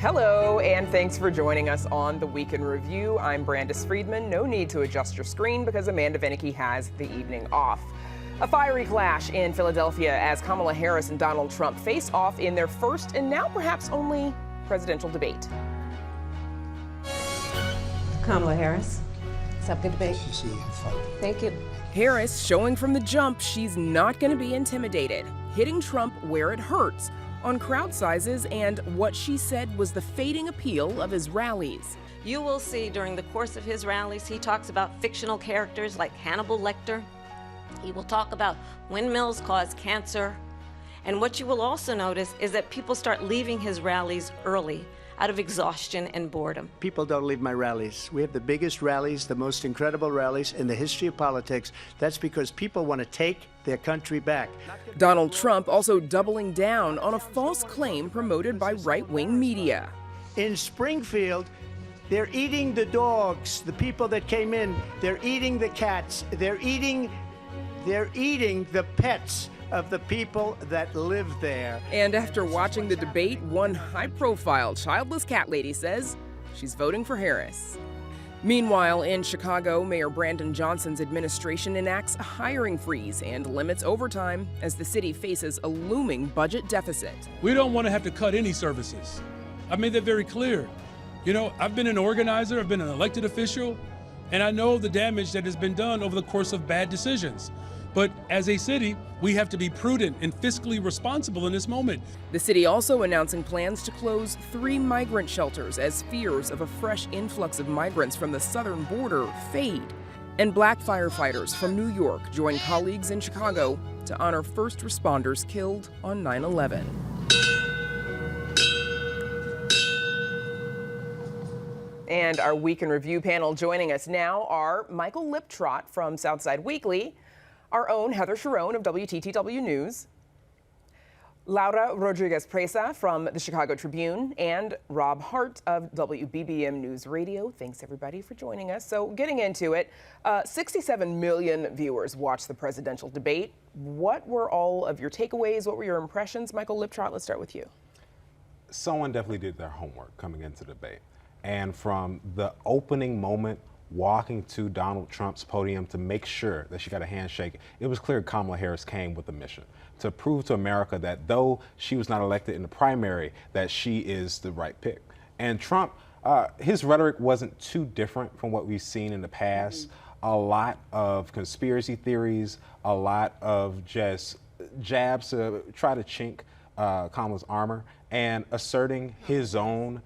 Hello, and thanks for joining us on the Week in Review. I'm Brandis Friedman. No need to adjust your screen because Amanda Vinicky has the evening off. A fiery clash in Philadelphia as Kamala Harris and Donald Trump face off in their first and now perhaps only presidential debate. Kamala Harris, let's have a good debate. Thank you. Harris showing from the jump she's not going to be intimidated, hitting Trump where it hurts, on crowd sizes and what she said was the fading appeal of his rallies. You will see during the course of his rallies, he talks about fictional characters like Hannibal Lecter. He will talk about windmills cause cancer. And what you will also notice is that people start leaving his rallies early out of exhaustion and boredom. People don't leave my rallies. We have the biggest rallies, the most incredible rallies in the history of politics. That's because people want to take their country back. Donald Trump also doubling down on a false claim promoted by right-wing media. In Springfield, they're eating the dogs, the people that came in. They're eating the cats. They're eating the pets of the people that live there. And after watching the debate, one high-profile childless cat lady says she's voting for Harris. Meanwhile, in Chicago, Mayor Brandon Johnson's administration enacts a hiring freeze and limits overtime as the city faces a looming budget deficit. We don't want to have to cut any services. I've made that very clear. You know, I've been an organizer, I've been an elected official, and I know the damage that has been done over the course of bad decisions. But as a city, we have to be prudent and fiscally responsible in this moment. The city also announcing plans to close 3 migrant shelters as fears of a fresh influx of migrants from the southern border fade. And Black firefighters from New York join colleagues in Chicago to honor first responders killed on 9/11. And our Week in Review panel joining us now are Michael Liptrot from Southside Weekly, our own Heather Sharon of WTTW News, Laura Rodriguez Presa from the Chicago Tribune, and Rob Hart of WBBM News Radio. Thanks, everybody, for joining us. So getting into it, 67 million viewers watched the presidential debate. What were all of your takeaways? What were your impressions? Michael Liptrot, let's start with you. Someone definitely did their homework coming into the debate. And from the opening moment, walking to Donald Trump's podium to make sure that she got a handshake, it was clear Kamala Harris came with a mission to prove to America that though she was not elected in the primary, that she is the right pick. And Trump, his rhetoric wasn't too different from what we've seen in the past. A lot of conspiracy theories, a lot of just jabs to try to chink Kamala's armor, and asserting his own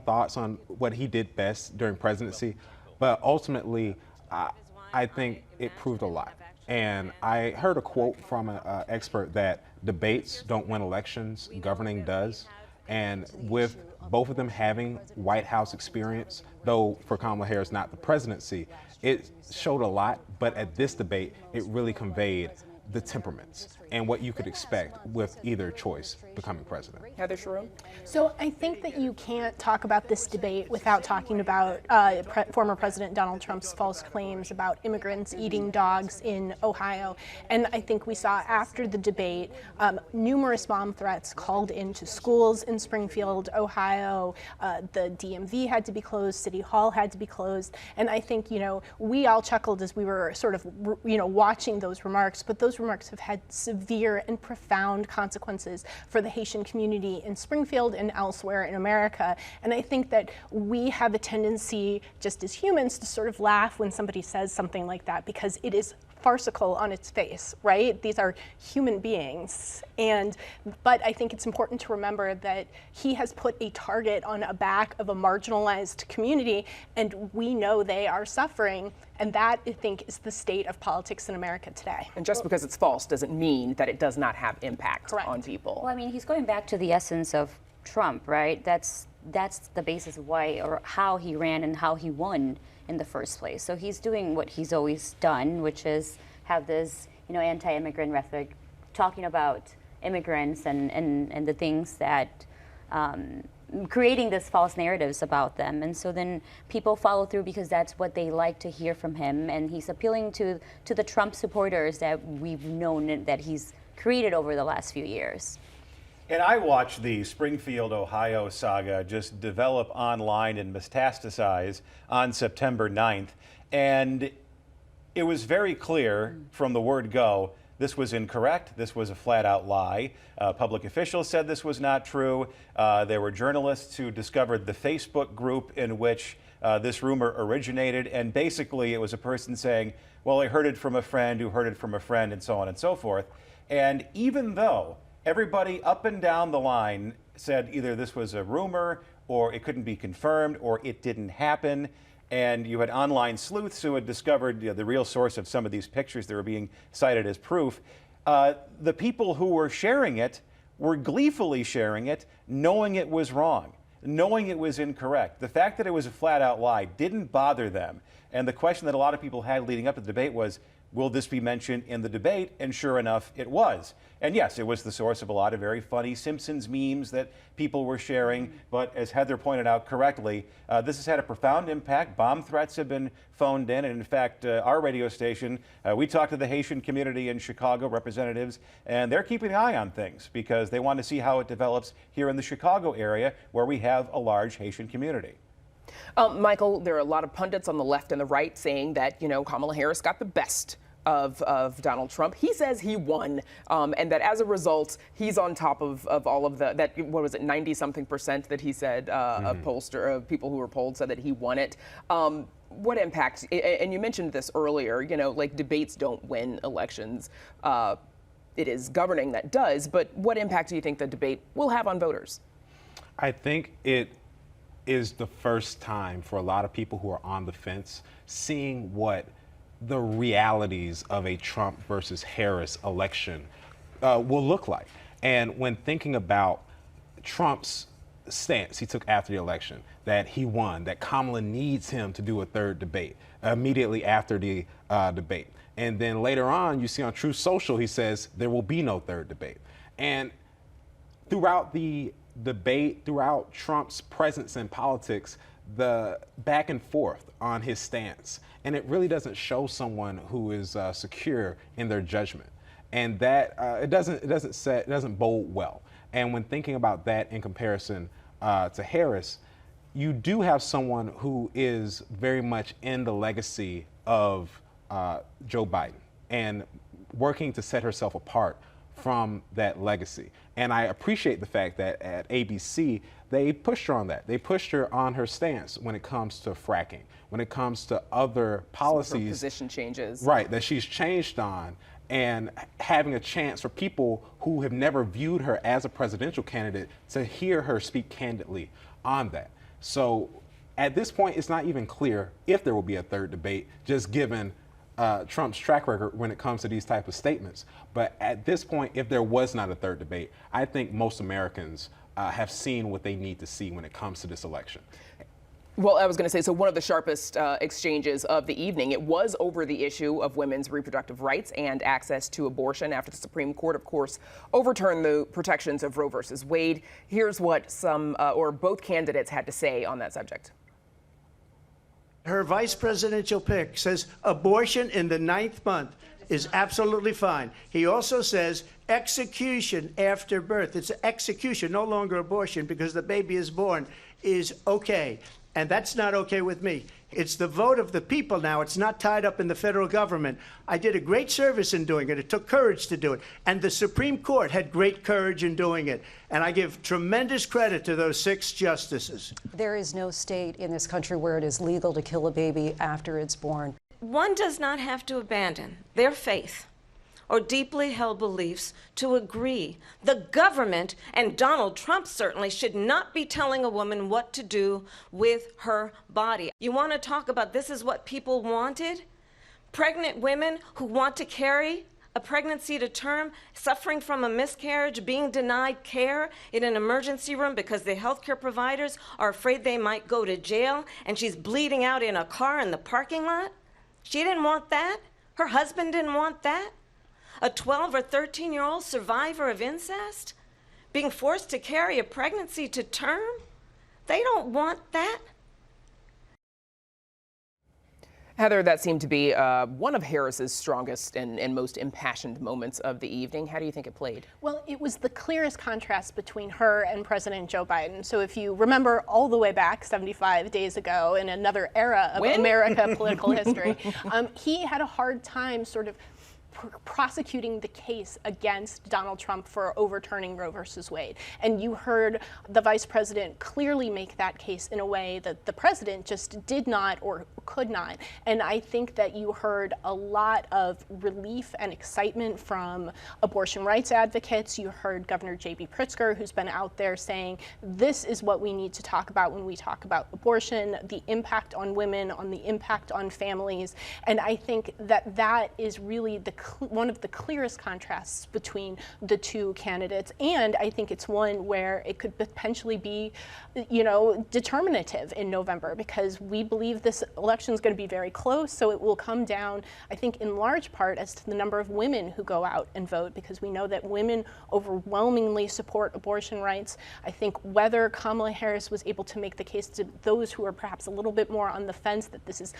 thoughts on what he did best during presidency. But ultimately, I think it proved a lot. And I heard a quote from an expert that debates don't win elections, governing does. And with both of them having White House experience, though for Kamala Harris not the presidency, it showed a lot. But at this debate, it really conveyed the temperaments and what you could expect with either choice becoming president. Heather Sharon? So I think that you can't talk about this debate without talking about former President Donald Trump's false claims about immigrants eating dogs in Ohio. And I think we saw after the debate numerous bomb threats called into schools in Springfield, Ohio. The DMV had to be closed, City Hall had to be closed. And I think, we all chuckled as we were sort of, watching those remarks, but those remarks have had severe and profound consequences for the Haitian community in Springfield and elsewhere in America. And I think that we have a tendency, just as humans, to sort of laugh when somebody says something like that because it is farcical on its face, right? These are human beings. But I think it's important to remember that he has put a target on the back of a marginalized community, and we know they are suffering. And that, I think, is the state of politics in America today. And just because it's false doesn't mean that it does not have impact on people. Well, I mean, he's going back to the essence of Trump, right? That's the basis of why or how he ran and how he won in the first place. So he's doing what he's always done, which is have this, anti-immigrant rhetoric, talking about immigrants and the things that creating this false narratives about them. And so then people follow through because that's what they like to hear from him. And he's appealing to the Trump supporters that we've known that he's created over the last few years. And I watched the Springfield, Ohio saga just develop online and metastasize on September 9th. And it was very clear from the word go, this was incorrect. This was a flat out lie. Public officials said this was not true. There were journalists who discovered the Facebook group in which this rumor originated. And basically it was a person saying, well, I heard it from a friend who heard it from a friend, and so on and so forth. And even though everybody up and down the line said either this was a rumor or it couldn't be confirmed or it didn't happen, and you had online sleuths who had discovered the real source of some of these pictures that were being cited as proof, the people who were sharing it were gleefully sharing it, knowing it was wrong, knowing it was incorrect. The fact that it was a flat-out lie didn't bother them. And the question that a lot of people had leading up to the debate was, will this be mentioned in the debate? And sure enough, it was. And yes, it was the source of a lot of very funny Simpsons memes that people were sharing. But as Heather pointed out correctly, this has had a profound impact. Bomb threats have been phoned in. And in fact, our radio station, we talked to the Haitian community in Chicago, representatives, and they're keeping an eye on things because they want to see how it develops here in the Chicago area where we have a large Haitian community. Michael, there are a lot of pundits on the left and the right saying that, Kamala Harris got the best of Donald Trump. He says he won, and that as a result, he's on top of all of that, what was it, 90-something% that he said of people who were polled said that he won it. What impact, and you mentioned this earlier, like debates don't win elections. It is governing that does, but what impact do you think the debate will have on voters? I think it is the first time for a lot of people who are on the fence seeing what the realities of a Trump versus Harris election will look like. And when thinking about Trump's stance he took after the election, that he won, that Kamala needs him to do a third debate immediately after the debate. And then later on, you see on Truth Social, he says there will be no third debate. And throughout the debate, throughout Trump's presence in politics, the back and forth on his stance, and it really doesn't show someone who is secure in their judgment, and that it doesn't bode well. And when thinking about that in comparison to Harris, you do have someone who is very much in the legacy of Joe Biden and working to set herself apart from that legacy. And I appreciate the fact that at ABC, they pushed her on that. They pushed her on her stance when it comes to fracking, when it comes to other policies. Position changes. Right, that she's changed on, and having a chance for people who have never viewed her as a presidential candidate to hear her speak candidly on that. So at this point, it's not even clear if there will be a third debate, just given Trump's track record when it comes to these type of statements. But at this point, if there was not a third debate, I think most Americans have seen what they need to see when it comes to this election. Well, I was going to say, so one of the sharpest exchanges of the evening, it was over the issue of women's reproductive rights and access to abortion after the Supreme Court, of course, overturned the protections of Roe versus Wade. Here's what some or both candidates had to say on that subject. Her vice presidential pick says abortion in the 9th month is absolutely fine. He also says execution after birth. It's execution, no longer abortion, because the baby is born, is okay. And that's not okay with me. It's the vote of the people now. It's not tied up in the federal government. I did a great service in doing it. It took courage to do it. And the Supreme Court had great courage in doing it. And I give tremendous credit to those 6 justices. There is no state in this country where it is legal to kill a baby after it's born. One does not have to abandon their faith or deeply held beliefs to agree. The government, and Donald Trump certainly, should not be telling a woman what to do with her body. You want to talk about this is what people wanted? Pregnant women who want to carry a pregnancy to term, suffering from a miscarriage, being denied care in an emergency room because the healthcare providers are afraid they might go to jail, and she's bleeding out in a car in the parking lot? She didn't want that. Her husband didn't want that. A 12 or 13-year-old survivor of incest being forced to carry a pregnancy to term? They don't want that. Heather, that seemed to be one of Harris's strongest and most impassioned moments of the evening. How do you think it played? Well, it was the clearest contrast between her and President Joe Biden. So if you remember all the way back 75 days ago in another era of America political history, he had a hard time sort of prosecuting the case against Donald Trump for overturning Roe versus Wade. And you heard the vice president clearly make that case in a way that the president just did not or could not. And I think that you heard a lot of relief and excitement from abortion rights advocates. You heard Governor J.B. Pritzker, who's been out there saying, this is what we need to talk about when we talk about abortion, the impact on women, on the impact on families. And I think that that is really one of the clearest contrasts between the two candidates. And I think it's one where it could potentially be, determinative in November, because we believe this election is going to be very close. So it will come down, I think, in large part as to the number of women who go out and vote, because we know that women overwhelmingly support abortion rights. I think whether Kamala Harris was able to make the case to those who are perhaps a little bit more on the fence that this is,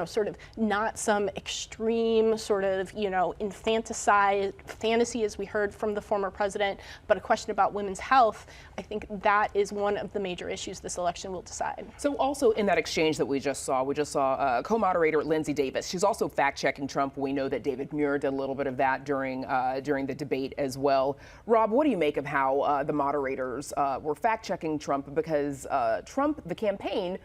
sort of not some extreme sort of, infanticide fantasy, as we heard from the former president, but a question about women's health, I think that is one of the major issues this election will decide. So also in that exchange that we just saw co-moderator Lindsay Davis. She's also fact-checking Trump. We know that David Muir did a little bit of that during the debate as well. Rob, what do you make of how the moderators were fact-checking Trump? Because Trump, the campaign,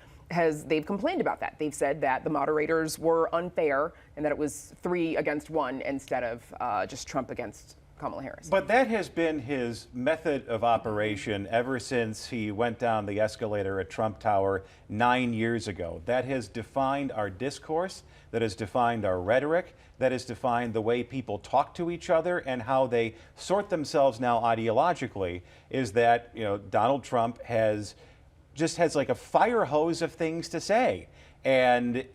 they've complained about that. They've said that the moderators were unfair and that it was 3 against 1 instead of just Trump against Kamala Harris. But that has been his method of operation ever since he went down the escalator at Trump Tower 9 years ago. That has defined our discourse, that has defined our rhetoric, that has defined the way people talk to each other and how they sort themselves now ideologically, is that, Donald Trump has like a fire hose of things to say. And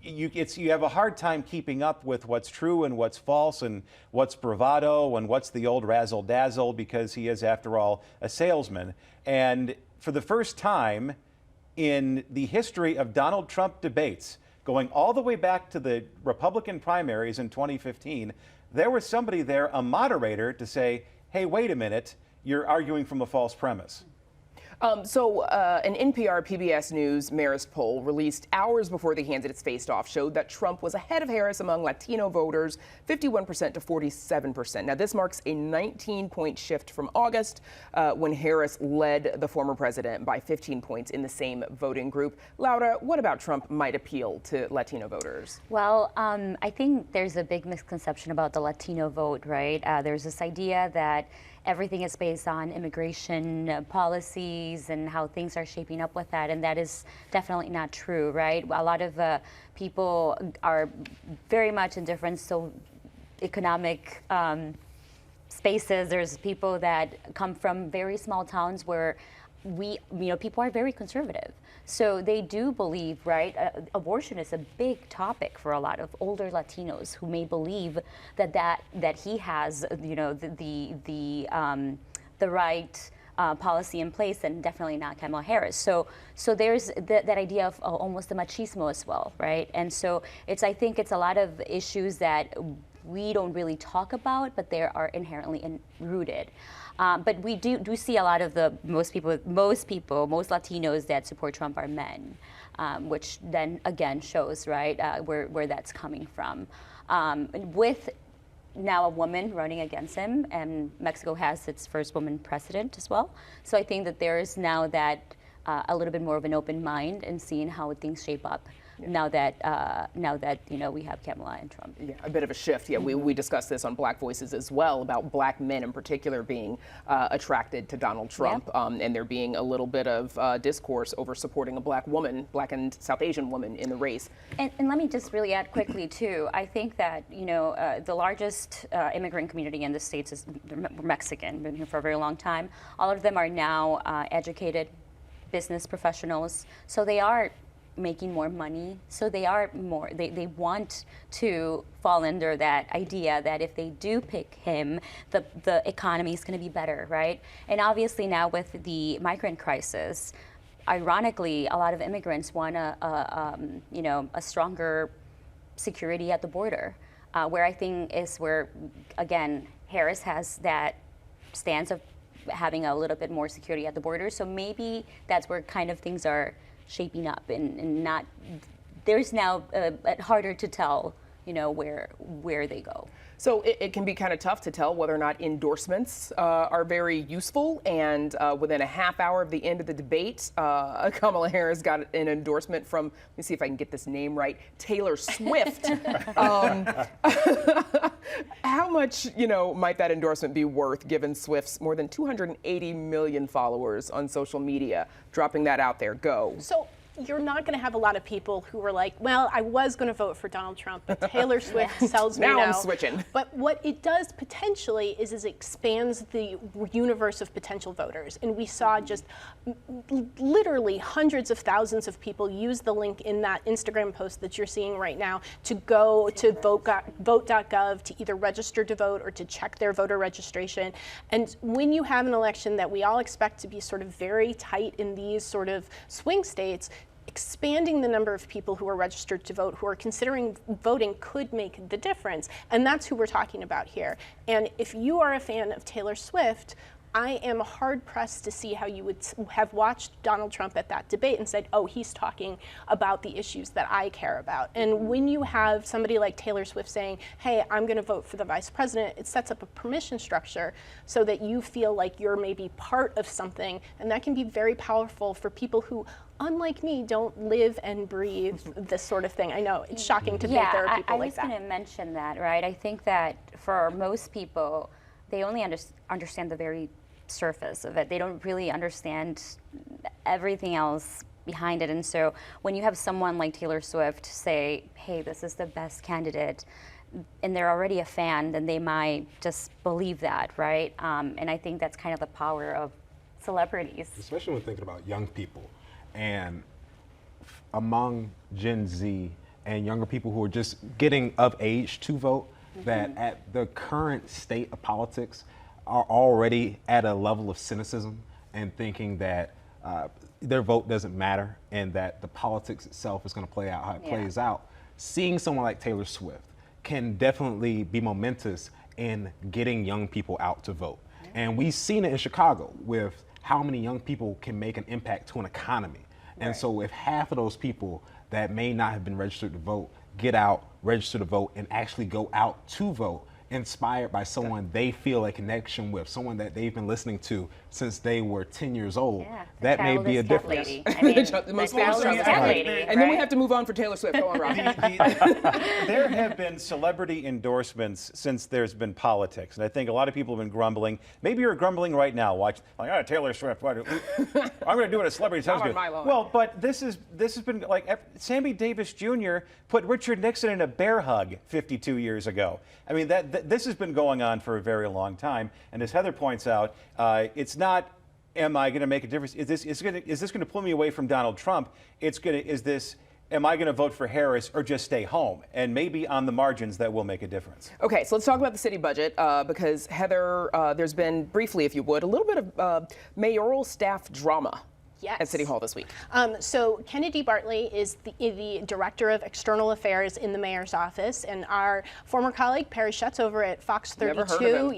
you have a hard time keeping up with what's true and what's false and what's bravado and what's the old razzle dazzle, because he is, after all, a salesman. And for the first time in the history of Donald Trump debates, going all the way back to the Republican primaries in 2015, there was somebody there, a moderator, to say, hey, wait a minute, you're arguing from a false premise. So an NPR PBS News Marist poll released hours before the candidates faced off showed that Trump was ahead of Harris among Latino voters, 51% to 47%. Now, this marks a 19-point shift from August when Harris led the former president by 15 points in the same voting group. Laura, what about Trump might appeal to Latino voters? Well, I think there's a big misconception about the Latino vote, right? There's this idea that everything is based on immigration policies and how things are shaping up with that, and that is definitely not true, right? A lot of people are very much in different economic spaces. There's people that come from very small towns where people are very conservative. So they do believe, right, abortion is a big topic for a lot of older Latinos who may believe that he has, the right policy in place, and definitely not Kamala Harris. So there's that idea of almost a machismo as well, right? And so I think it's a lot of issues that we don't really talk about, but they are inherently rooted. But we do see a lot of most Latinos that support Trump are men, which then again shows, right, where that's coming from. With now a woman running against him, and Mexico has its first woman president as well. So I think that there is now that a little bit more of an open mind and seeing how things shape up. Now that we have Kamala and Trump. Yeah, a bit of a shift. Yeah, we discussed this on Black Voices as well, about black men in particular being attracted to Donald Trump, and there being a little bit of discourse over supporting a black woman, black and South Asian woman in the race. And let me just really add quickly too. I think that the largest immigrant community in the States is Mexican. Been here for a very long time. All of them are now educated business professionals, so they are making more money, so they want to fall under that idea that if they do pick him, the economy is going to be better, right? And obviously now with the migrant crisis, ironically, a lot of immigrants want a stronger security at the border, where I think is where, again, Harris has that stance of having a little bit more security at the border. So maybe that's where kind of things are shaping up, and not, there's now harder to tell, where they go. So it can be kind of tough to tell whether or not endorsements are very useful. And within a half hour of the end of the debate, Kamala Harris got an endorsement from, let me see if I can get this name right, Taylor Swift. How much, might that endorsement be worth given Swift's more than 280 million followers on social media? Dropping that out there, go. So you're not going to have a lot of people who are like, well, I was going to vote for Donald Trump, but Taylor Swift sells me now I'm switching. But what it does potentially is it expands the universe of potential voters. And we saw just literally hundreds of thousands of people use the link in that Instagram post that you're seeing right now to go to vote.gov to either register to vote or to check their voter registration. And when you have an election that we all expect to be sort of very tight in these sort of swing states, expanding the number of people who are registered to vote, who are considering voting, could make the difference. And that's who we're talking about here. And if you are a fan of Taylor Swift, I am hard pressed to see how you would have watched Donald Trump at that debate and said, oh, he's talking about the issues that I care about. And when you have somebody like Taylor Swift saying, hey, I'm going to vote for the vice president, it sets up a permission structure so that you feel like you're maybe part of something. And that can be very powerful for people who, unlike me, don't live and breathe this sort of thing. I know it's shocking to think there are people like that. I was going to mention that, right? I think that for most people, they only understand the very surface of it. They don't really understand everything else behind it. And so when you have someone like Taylor Swift say, hey, this is the best candidate, and they're already a fan, then they might just believe that, right? And I think that's kind of the power of celebrities. Especially when thinking about young people. And among Gen Z and younger people who are just getting of age to vote, that at the current state of politics are already at a level of cynicism and thinking that their vote doesn't matter and that the politics itself is going to play out how it plays out. Seeing someone like Taylor Swift can definitely be momentous in getting young people out to vote. And we've seen it in Chicago with how many young people can make an impact to an economy. And so if half of those people that may not have been registered to vote get out, register to vote, and actually go out to vote, inspired by someone they feel a connection with, someone that they've been listening to since they were 10 years old, that may be a difference. The most famous cat lady. And then we have to move on for Taylor Swift. Go on, Rob. There have been celebrity endorsements since there's been politics, and I think a lot of people have been grumbling. Maybe you're grumbling right now, watching like, oh, Taylor Swift. I'm going to do what a celebrity sounds good. Well, but this has been like Sammy Davis Jr. put Richard Nixon in a bear hug 52 years ago. I mean, this has been going on for a very long time, and as Heather points out, it's not, am I going to make a difference? Is this going to pull me away from Donald Trump? Am I going to vote for Harris or just stay home? And maybe on the margins that will make a difference. Okay, so let's talk about the city budget because Heather, there's been briefly, if you would, a little bit of mayoral staff drama. At City Hall this week. So Kennedy Bartley is the Director of External Affairs in the Mayor's office, and our former colleague Perry Schutz over at Fox 32,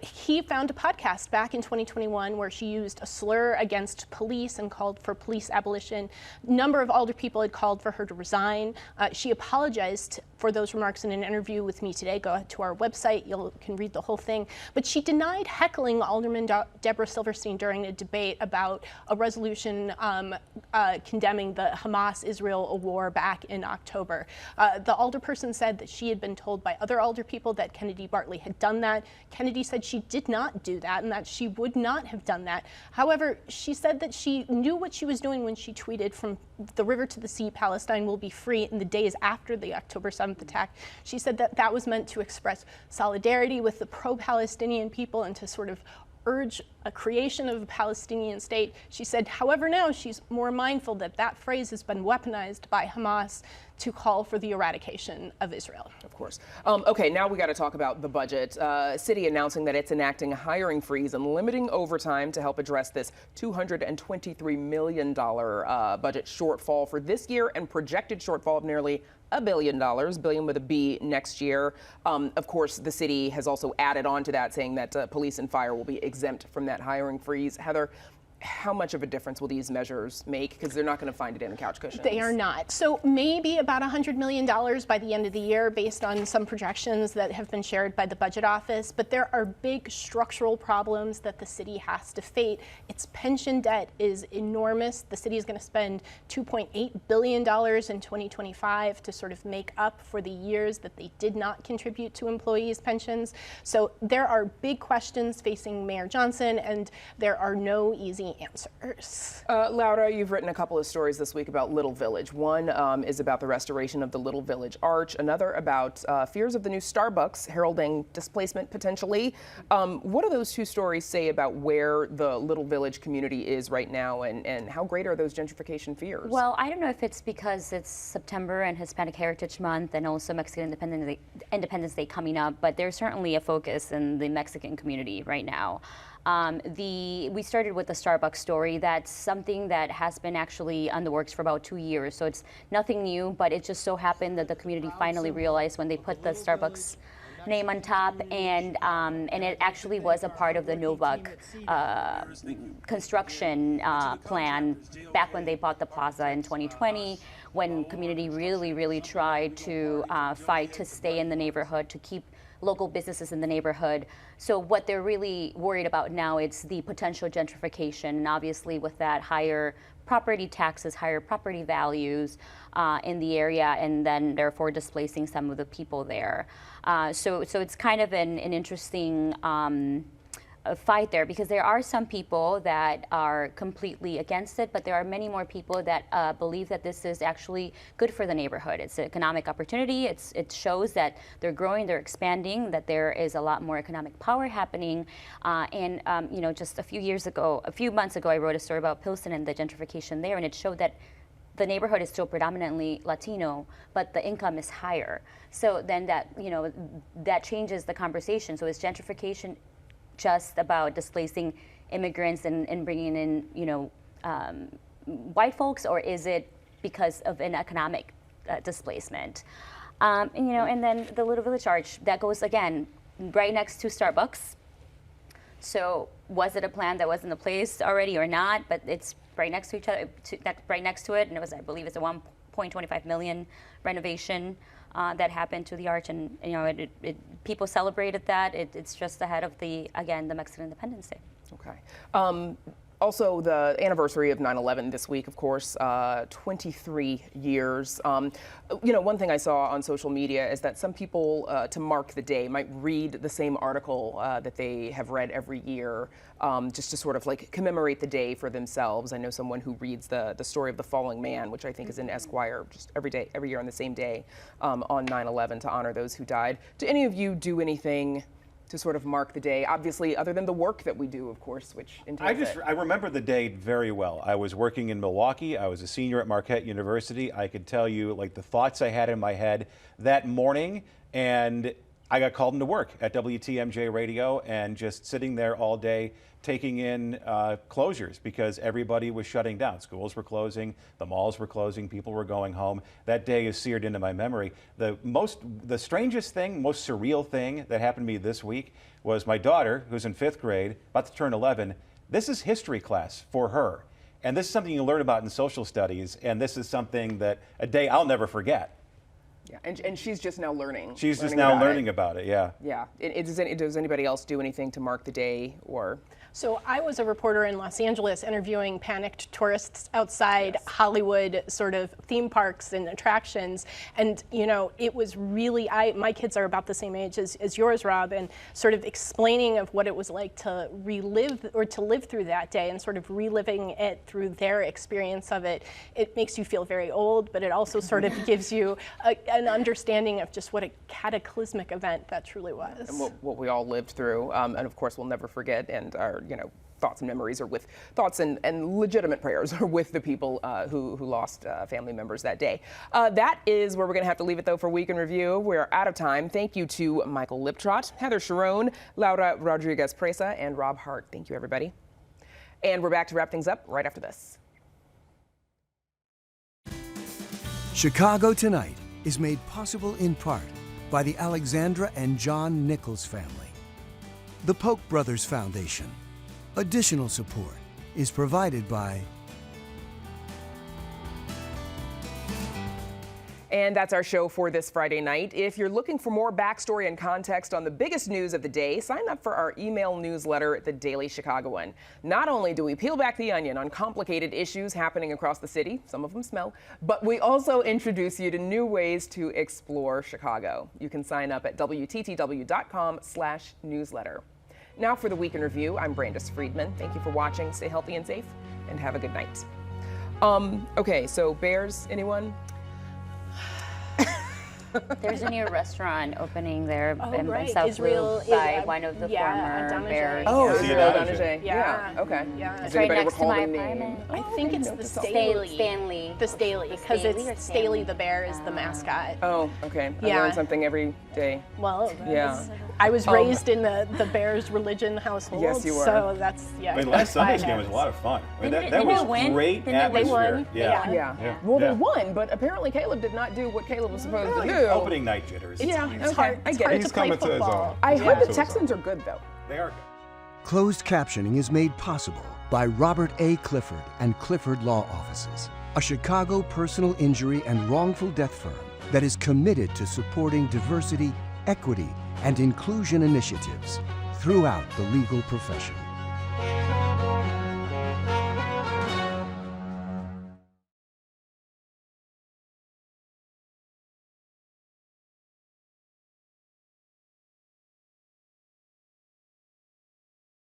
he found a podcast back in 2021 where she used a slur against police and called for police abolition. A number of alder people had called for her to resign. She apologized for those remarks in an interview with me today. Go to our website, you can read the whole thing. But she denied heckling Alderman Deborah Silverstein during a debate about a resolution condemning the Hamas-Israel war back in October. The alderperson said that she had been told by other alder people that Kennedy Bartley had done that. Kennedy said she did not do that and that she would not have done that. However, she said that she knew what she was doing when she tweeted, "From the river to the sea, Palestine will be free," in the days after the October 7th attack. She said that that was meant to express solidarity with the pro-Palestinian people and to sort of urge a creation of a Palestinian state. She said, however, now she's more mindful that that phrase has been weaponized by Hamas to call for the eradication of Israel. Of course. Okay, now we got to talk about the budget. City announcing that it's enacting a hiring freeze and limiting overtime to help address this $223 million budget shortfall for this year and projected shortfall of nearly $1 billion, billion with a B, next year. Of course, the city has also added on to that, saying that police and fire will be exempt from that hiring freeze. Heather, how much of a difference will these measures make? Because they're not going to find it in the couch cushions. They are not. So maybe about $100 million by the end of the year, based on some projections that have been shared by the budget office. But there are big structural problems that the city has to face. Its pension debt is enormous. The city is going to spend $2.8 billion in 2025 to sort of make up for the years that they did not contribute to employees' pensions. So there are big questions facing Mayor Johnson, and there are no easy answers. Laura, you've written a couple of stories this week about Little Village. One is about the restoration of the Little Village Arch. Another about fears of the new Starbucks heralding displacement potentially. What do those two stories say about where the Little Village community is right now, and how great are those gentrification fears? Well, I don't know if it's because it's September and Hispanic Heritage Month and also Mexican Independence Day coming up, but there's certainly a focus in the Mexican community right now. We started with the Starbucks story. That's something that has been actually on the works for about 2 years. So it's nothing new, but it just so happened that the community finally realized when they put the Starbucks name on top, and it actually was a part of the Novak construction plan back when they bought the plaza in 2020, when community really tried to fight to stay in the neighborhood, to keep local businesses in the neighborhood. So what they're really worried about now is the potential gentrification, and obviously with that, higher property taxes, higher property values in the area, and then therefore displacing some of the people there. So it's kind of an interesting fight there, because there are some people that are completely against it, but there are many more people that believe that this is actually good for the neighborhood. It's an economic opportunity. It shows that they're growing, they're expanding, that there is a lot more economic power happening. You know, just a few months ago, I wrote a story about Pilsen and the gentrification there, and it showed that the neighborhood is still predominantly Latino, but the income is higher. So then that changes the conversation. So is gentrification just about displacing immigrants and bringing in, white folks, or is it because of an economic displacement? And then the Little Village Arch, that goes, again, right next to Starbucks. So was it a plan that was in the place already or not? But it's right next to each other, right next to it, and I believe it's a $1.25 million renovation that happened to the arch, and people celebrated that. It's just ahead of the Mexican Independence Day. Okay. Also, the anniversary of 9/11 this week, of course, 23 years. One thing I saw on social media is that some people, to mark the day, might read the same article that they have read every year, just to sort of like commemorate the day for themselves. I know someone who reads the story of the falling man, which I think is in Esquire, just every year on the same day, on 9/11, to honor those who died. Do any of you do anything to sort of mark the day, obviously, other than the work that we do, of course, which entails I remember the day very well. I was working in Milwaukee. I was a senior at Marquette University. I could tell you like the thoughts I had in my head that morning, and I got called into work at WTMJ Radio, and just sitting there all day taking in closures because everybody was shutting down. Schools were closing, the malls were closing, people were going home. That day is seared into my memory. The strangest thing, most surreal thing that happened to me this week was my daughter, who's in 5th grade, about to turn 11. This is history class for her. And this is something you learn about in social studies, and this is something that a day I'll never forget. Yeah, and she's just now learning. She's just now learning about it, yeah. Yeah. Does anybody else do anything to mark the day, or? So I was a reporter in Los Angeles interviewing panicked tourists outside Hollywood sort of theme parks and attractions. And, you know, it was really, my kids are about the same age as yours, Rob, and sort of explaining of what it was like to relive or to live through that day and sort of reliving it through their experience of it. It makes you feel very old, but it also sort of gives you an understanding of just what a cataclysmic event that truly was. And what we all lived through, and of course we'll never forget, and our thoughts and memories are with thoughts and legitimate prayers are with the people who lost family members that day. That is where we're going to have to leave it though for Week in Review. We're out of time. Thank you to Michael Liptrot, Heather Sharon, Laura Rodriguez-Presa, and Rob Hart. Thank you, everybody. And we're back to wrap things up right after this. Chicago Tonight is made possible in part by the Alexandra and John Nichols family. The Polk Brothers Foundation. Additional support is provided by... And that's our show for this Friday night. If you're looking for more backstory and context on the biggest news of the day, sign up for our email newsletter, The Daily Chicagoan. Not only do we peel back the onion on complicated issues happening across the city, some of them smell, but we also introduce you to new ways to explore Chicago. You can sign up at WTTW.com/newsletter. Now for the Week in Review, I'm Brandis Friedman. Thank you for watching. Stay healthy and safe, and have a good night. Okay, so Bears, anyone? There's a new restaurant opening there in right. South Israel, Loop by one of the former Adonijah. Bears. Oh, Yeah. Israel Adonijah. Adonijah. Yeah. Okay. Yeah. Does It's right anybody next to recall my the name? apartment. I think it's the Stanley. The Staley, because Staley or it's Stanley? Staley the bear is the mascot. Oh, okay. I Yeah. learn something every day. Well, Yeah. I was raised in the Bears religion household. Yes, you were. So that's, I mean, last that's why I Sunday's game have was a it. lot of fun. I mean, Didn't that they was win? great Didn't they atmosphere. won? Yeah. Yeah. Well, they Yeah. won, but apparently Caleb did not do what Caleb was supposed to do. Opening night jitters. Yeah, It's okay. hard, I it's get hard it. to play coming to his football. own. I heard the Yeah. Texans are good, though. They are good. Closed captioning is made possible by Robert A. Clifford and Clifford Law Offices, a Chicago personal injury and wrongful death firm that is committed to supporting diversity, equity, and inclusion initiatives throughout the legal profession.